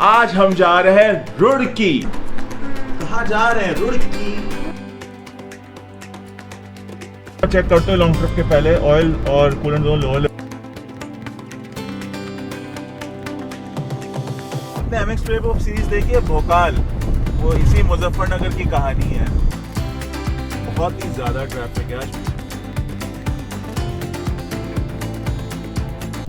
आज हम जा रहे हैं रुड़की। कहाँ जा रहे हैं? रुड़की। चेक करते हो लॉन्ग ट्रिप के पहले ऑयल और कूलेंट दोनों लो लेवल। आपने एमएक्स प्लेबुक सीरीज देखी है भोकाल? वो इसी मुजफ्फरनगर की कहानी है। बहुत ही ज्यादा ट्रैफिक है आज।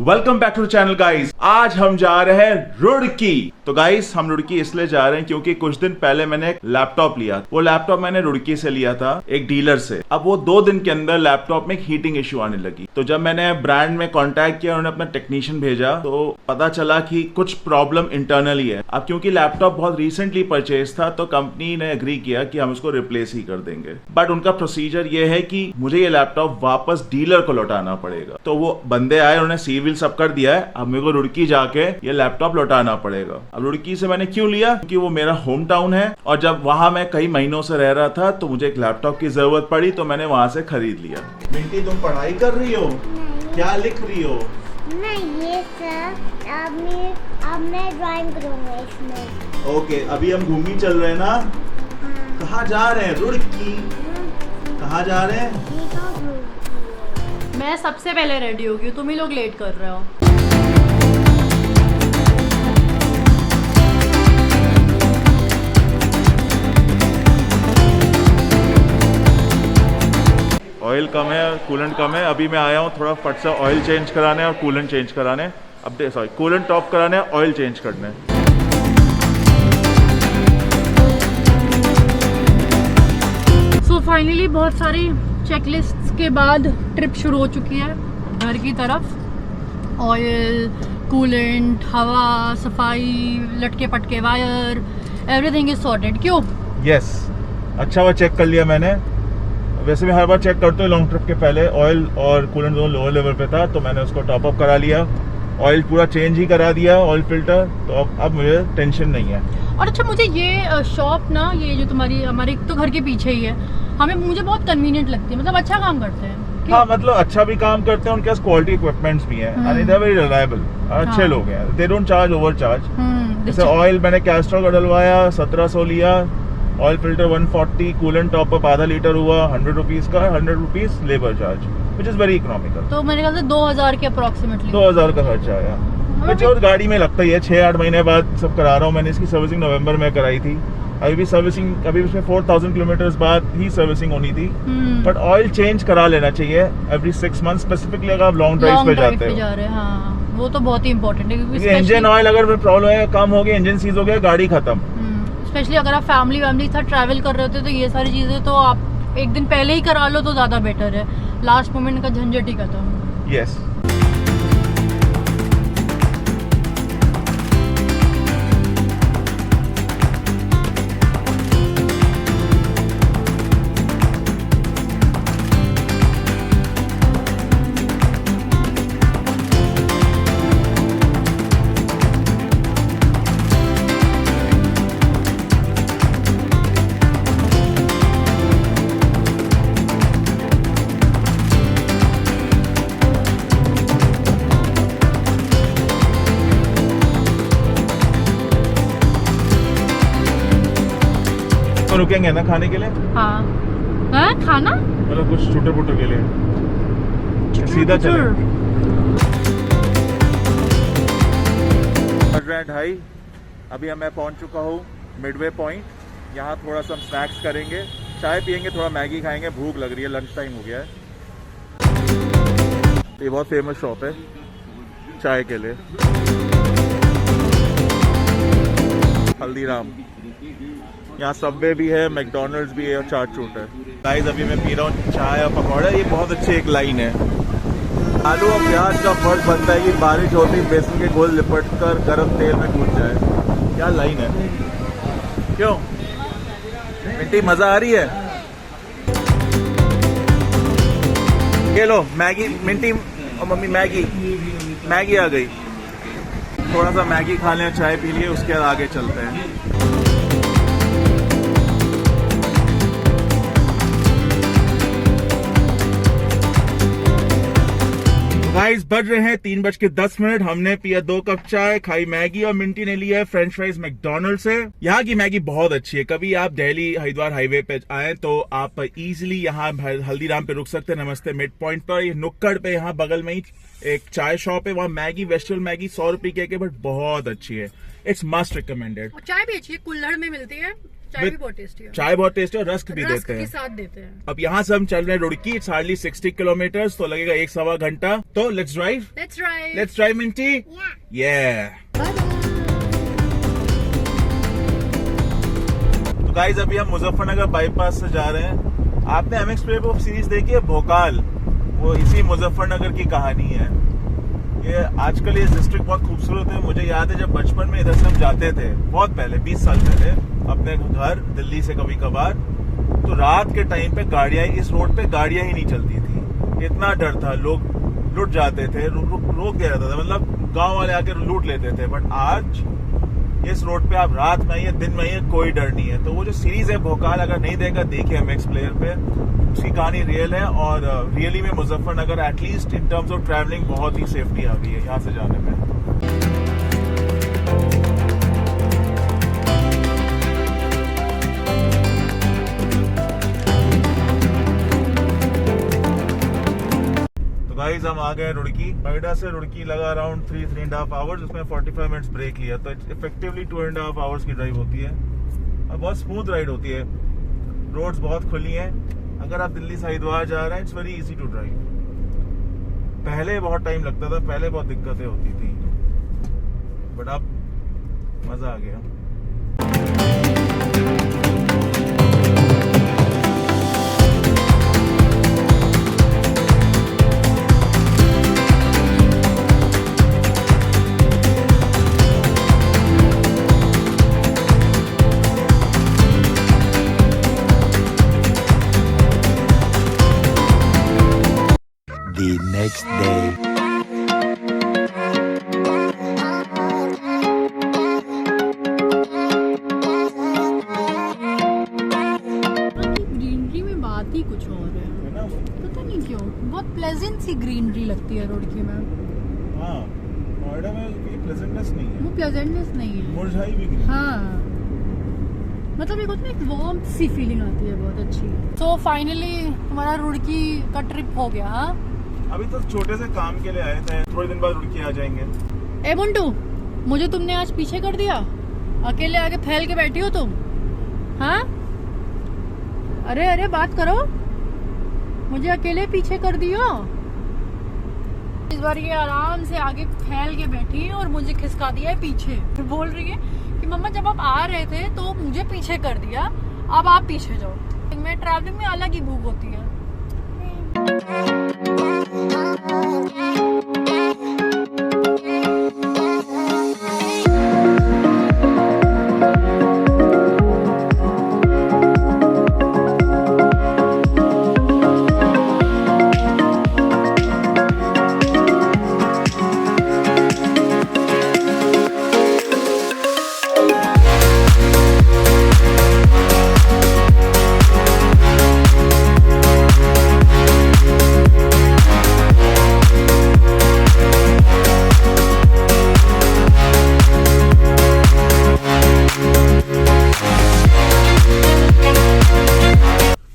Welcome back to the channel guys. आज हम जा रहे हैं रुड़की। तो गाइस हम रुड़की इसलिए जा रहे हैं क्योंकि कुछ दिन पहले मैंने एक लैपटॉप लिया। वो लैपटॉप मैंने रुड़की से लिया था, एक डीलर से। अब वो 2 दिन के अंदर लैपटॉप में एक हीटिंग इश्यू आने लगी। तो जब मैंने ब्रांड में कांटेक्ट किया, उन्होंने अपना टेक्नीशियन भेजा, तो पता चला कि कुछ प्रॉब्लम इंटरनली है। अब क्योंकि लैपटॉप बहुत रिसेंटली परचेज था, तो कंपनी ने एग्री किया कि हम उसको रिप्लेस ही कर देंगे। बट उनका प्रोसीजर ये है कि मुझे ये लैपटॉप वापस डीलर को लौटाना पड़ेगा। तो वो बंदे आए, उन्होंने सीविल सब कर दिया है। अब मेरे को रुड़की जाके ये लैपटॉप लौटाना पड़ेगा। अब रुड़की से मैंने क्यों लिया? क्योंकि वो मेरा होम टाउन है, और जब वहां मैं कई महीनों से रह रहा था तो मुझे एक लैपटॉप की जरूरत पड़ी, तो मैंने वहां से खरीद लिया। मिंटी, तुम पढ़ाई कर रही हो? क्या लिख रही हो? नहीं ये सर, अब मैं ड्राइंग करूंगा इसमें। ओके, अभी हम घूमी चल रहे हैं ना? कहाँ जा रहे हैं? रुड़की। कहाँ जा रहे हैं? मैं सबसे पहले रेडी हो गई, तुम ही लोग लेट कर रहे हो। ऑयल कम है, कूलेंट कम है। अभी मैं आया हूँ थोड़ा फट से ऑयल चेंज कराने और कूलेंट चेंज कराने। अब सॉरी, कूलेंट टॉप कराने, ऑयल चेंज करने। सो फाइनली बहुत सारी चेकलिस्ट्स के बाद ट्रिप शुरू हो चुकी है घर की तरफ। ऑयल, कूलेंट, हवा, सफाई, लटके पटके वायर, एवरीथिंग इज सॉर्टेड। क्यों? यस, अच्छा हुआ चेक कर लिया मैंने। वैसे मैं हर बार चेक करता हूँ लॉन्ग ट्रिप के पहले। ऑयल और कूलेंट दोनों लोअर लेवल पे था, तो मैंने उसको टॉप अप करा लिया। ऑयल पूरा चेंज ही करा दिया, ऑयल फिल्टर। तो अब मुझे टेंशन नहीं है। और अच्छा, मुझे ये शॉप ना, ये जो तुम्हारी हमारे तो घर के पीछे ही है, मुझे बहुत कन्वीनियंट लगती है। मतलब अच्छा काम करते हैं। हाँ, मतलब अच्छा भी काम करते हैं। उनके पास क्वालिटी इक्विपमेंट्स भी हैं, and they are very reliable. अच्छे हाँ। लोग हैं, they don't charge over charge. जैसे ऑयल मैंने कैस्ट्रॉल का डलवाया, 1700 लिया। Oil filter 140, coolant top up आधा लीटर हुआ 100 रुपीज का, 100 rupees labour charge, which is very economical. तो मेरे ख्याल से 2000 के अप्रोक्सीमेटली 2000 का खर्चा आया। बच्चे और गाड़ी में लगता ही है। 6-8 महीने बाद सब करा रहा हूँ। मैंने इसकी सर्विसिंग नवंबर में कराई थी। अभी भी सर्विसिंग, अभी उसमें 4000 किलोमीटर बाद ही सर्विसिंग होनी थी। बट ऑयल चेंज करा लेना चाहिए एवरी 6 मंथ, स्पेसिफिकली अगर आप लॉन्ग ड्राइव पे जाते हो। हाँ, वो तो बहुत ही इंपॉर्टेंट है, क्योंकि इंजन ऑयल अगर प्रॉब्लम है, कम हो गया, इंजन सीज हो गया, गाड़ी खत्म। स्पेशली अगर आप फैमिली के साथ ट्रैवल कर रहे होते तो ये सारी चीजें तो आप एक दिन पहले ही करा लो तो ज्यादा बेटर है। लास्ट मोमेंट का झंझट ही खत्म। यस। रुकेंगे ना खाने के लिए? हाँ, खाना मतलब कुछ छोटे मोटे के लिए सीधा चले। ढाई अभी मैं पहुंच चुका हूँ मिडवे पॉइंट। यहाँ थोड़ा सा स्नैक्स करेंगे, चाय पियेंगे, थोड़ा मैगी खाएंगे। भूख लग रही है, लंच टाइम हो गया है। ये बहुत फेमस शॉप है चाय के लिए, हल्दीराम। यहाँ सबवे भी है, मैकडोनल्ड्स भी है और चाट चूट है। गाइस अभी मैं पी रहा हूँ चाय और पकौड़ा। ये बहुत अच्छी एक लाइन है। आलू और प्याज का फर्क बनता है कि बारिश होती, बेसन के गोल लिपट कर गर्म तेल में कूद जाए। क्या लाइन है! क्यों मिंटी, मजा आ रही है? ये लो मैगी। मिंटी और मम्मी मैगी आ गई। थोड़ा सा मैगी खा लें, चाय पी लिए, उसके बाद आगे चलते हैं। गाइस बज रहे हैं 3:10। हमने पिया 2 कप चाय, खाई मैगी और मिंटी ने लिया है फ्रेंच फ्राइज मैकडोनल्ड से। यहाँ की मैगी बहुत अच्छी है। कभी आप दिल्ली हरिद्वार हाईवे पे आए तो आप इजीली यहाँ हल्दीराम पे रुक सकते हैं, नमस्ते मिड पॉइंट पर। ये नुक्कड़ पे यहाँ बगल में ही एक चाय शॉप है, वहाँ मैगी वेजिटेबल मैगी 100 रुपए के बट बहुत अच्छी है। It's must recommended. चाय भी अच्छी है, कुल्हड़ में मिलती है। चाय भी बहुत टेस्टी है। चाय बहुत टेस्टी है और रस्क भी देते हैं। साथ देते हैं। अब यहाँ से हम चल रहे हैं रुड़की। इट्स हार्डली 60 किलोमीटर, तो लगेगा 1-1.25 घंटा। तो लेट्स ड्राइव मिंटी। Yeah. तो गाइस अभी हम मुजफ्फरनगर बाईपास से जा रहे हैं। आपने MX प्ले पे सीरीज देखी है भोकाल, वो इसी मुजफ्फरनगर की कहानी है। ये आजकल ये डिस्ट्रिक्ट बहुत खूबसूरत है। मुझे याद है जब बचपन में इधर से हम जाते थे, बहुत पहले 20 साल पहले, अपने घर दिल्ली से कभी कभार, तो रात के टाइम पे गाड़ियां, इस रोड पे गाड़ियां ही नहीं चलती थी। इतना डर था, लोग लूट जाते थे, रोक दिया जाता था, मतलब गांव वाले आके लूट लेते थे। बट आज इस रोड पे आप रात में आइए दिन में आइए, कोई डर नहीं है। तो वो जो सीरीज है भोकाल, अगर नहीं देखा देखिए MX प्लेयर पे, उसकी कहानी रियल है और रियली में Muzaffarnagar at least in terms of travelling बहुत ही सेफ्टी आ गई है यहाँ से जाने में। गाइस हम आ गए रुड़की। नोएडा से रुड़की लगा अराउंड 3.5 आवर्स, उसमें 45 मिनट्स ब्रेक लिया, तो इफेक्टिवली 2.5 आवर्स की ड्राइव होती है और बहुत स्मूथ राइड होती है। रोड्स बहुत खुली हैं। अगर आप दिल्ली से हरिद्वार जा रहे हैं, it's very easy to drive. पहले बहुत टाइम लगता था, पहले बहुत दिक्कतें होती थी, बट अब मजा आ गया। The next day. ग्रीनरी में बात ही कुछ और है, पता नहीं क्यों बहुत प्लेजेंट सी ग्रीनरी लगती है रुड़की में। हाँ, नोएडा में प्लेजेंटनेस नहीं है, वो प्लेजेंटनेस नहीं है, मुरझाई भी ग्रीन। हाँ, मतलब एक होता है, एक वार्म सी फीलिंग आती है, बहुत अच्छी। तो फाइनली हमारा रुड़की का ट्रिप हो गया। हाँ, अभी तो छोटे से काम के लिए आए थे, थोड़े दिन बाद रुड़की आ जाएंगे। ए मुंटू, मुझे तुमने आज पीछे कर दिया, अकेले आके फैल के बैठी हो तुम। हाँ, अरे अरे बात करो, मुझे अकेले पीछे कर दियो। इस बार ये आराम से आगे फैल के बैठी है और मुझे खिसका दिया है पीछे। फिर बोल रही है कि मम्मा जब आप आ रहे थे तो मुझे पीछे कर दिया, अब आप पीछे जाओ। मैं ट्रैवलिंग में अलग ही भूख होती है।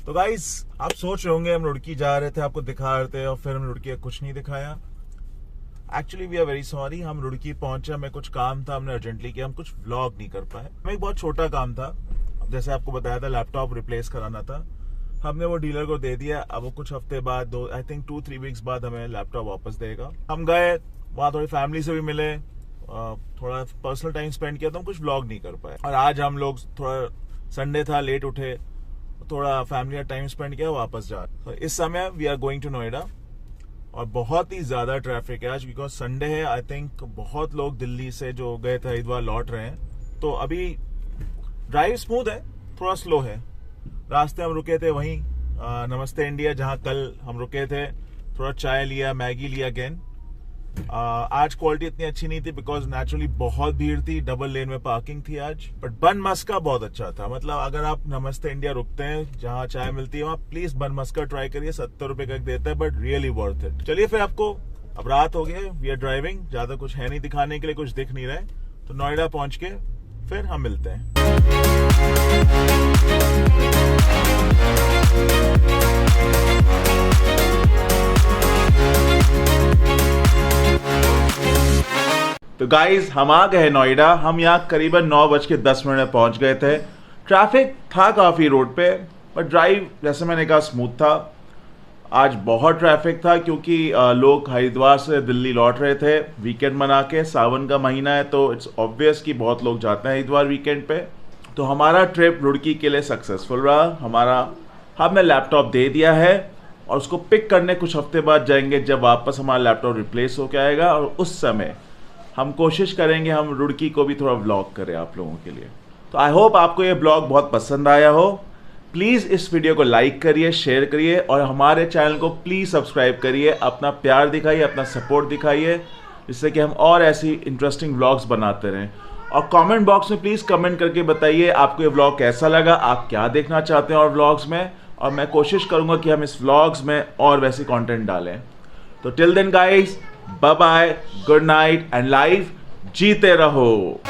तो गाइस आप सोच रहे होंगे हम रुड़की जा रहे थे, आपको दिखा रहे थे और फिर हम रुड़की कुछ नहीं दिखाया। Actually we are very sorry, हम रुड़की पहुंचे, हमें कुछ काम था, हमने अर्जेंटली किया, हम कुछ व्लॉग नहीं कर पाए। हमें एक बहुत छोटा काम था, जैसे आपको बताया था लैपटॉप रिप्लेस कराना था, हमने वो डीलर को दे दिया। अब वो कुछ हफ्ते बाद, आई थिंक 2-3 वीक्स बाद हमें लैपटॉप वापस देगा। हम गए वहाँ, थोड़ी फैमिली से भी मिले, थोड़ा पर्सनल टाइम स्पेंड किया, तो हम कुछ व्लॉग नहीं कर पाए। और आज हम लोग थोड़ा, संडे था, लेट उठे, थोड़ा फैमिली का टाइम स्पेंड किया, वापस जा। तो इस समय we are going to Noida और बहुत ही ज्यादा ट्रैफिक है आज, बिकॉज संडे है। आई थिंक बहुत लोग दिल्ली से जो गए थे हरिद्वार लौट रहे हैं, तो अभी ड्राइव स्मूथ है, थोड़ा स्लो है। रास्ते हम रुके थे वहीं नमस्ते इंडिया, जहां कल हम रुके थे, थोड़ा चाय लिया, मैगी लिया अगेन। आज क्वालिटी इतनी अच्छी नहीं थी बिकॉज नेचुरली बहुत भीड़ थी, डबल लेन में पार्किंग थी आज। बट बन मस्का बहुत अच्छा था, मतलब अगर आप नमस्ते इंडिया रुकते हैं जहां चाय मिलती है, वहां प्लीज बन मस्का ट्राई करिए। 70 रुपए का देता है, बट रियली वर्थ इट। चलिए फिर आपको अब रात हो गई, वी आर ड्राइविंग, ज्यादा कुछ है नहीं दिखाने के लिए, कुछ दिख नहीं रहा है, तो नोएडा पहुंच के फिर हम मिलते हैं। तो गाइज हम आ गए नोएडा। हम यहाँ करीबन 9:10 में पहुंच गए थे। ट्रैफिक था काफी रोड पे, पर ड्राइव जैसे मैंने कहा स्मूथ था। आज बहुत ट्रैफिक था क्योंकि लोग हरिद्वार से दिल्ली लौट रहे थे वीकेंड मना के। सावन का महीना है तो इट्स ऑब्वियस कि बहुत लोग जाते हैं हरिद्वार वीकेंड पे। तो हमारा ट्रिप रुड़की के लिए सक्सेसफुल रहा। हमने लैपटॉप दे दिया है और उसको पिक करने कुछ हफ्ते बाद जाएंगे, जब वापस हमारा लैपटॉप रिप्लेस होकर आएगा। और उस समय हम कोशिश करेंगे हम रुड़की को भी थोड़ा व्लॉग करें आप लोगों के लिए। तो आई होप आपको ये ब्लॉग बहुत पसंद आया हो। प्लीज़ इस वीडियो को लाइक करिए, शेयर करिए और हमारे चैनल को प्लीज़ सब्सक्राइब करिए। अपना प्यार दिखाइए, अपना सपोर्ट दिखाइए, जिससे कि हम और ऐसी इंटरेस्टिंग व्लॉग्स बनाते रहें। और कमेंट बॉक्स में प्लीज़ कमेंट करके बताइए आपको ये व्लॉग कैसा लगा, आप क्या देखना चाहते हैं और व्लॉग्स में। और मैं कोशिश करूँगा कि हम इस व्लॉग्स में और वैसे कंटेंट डालें। तो till then guys, bye bye, good night and life जीते रहो।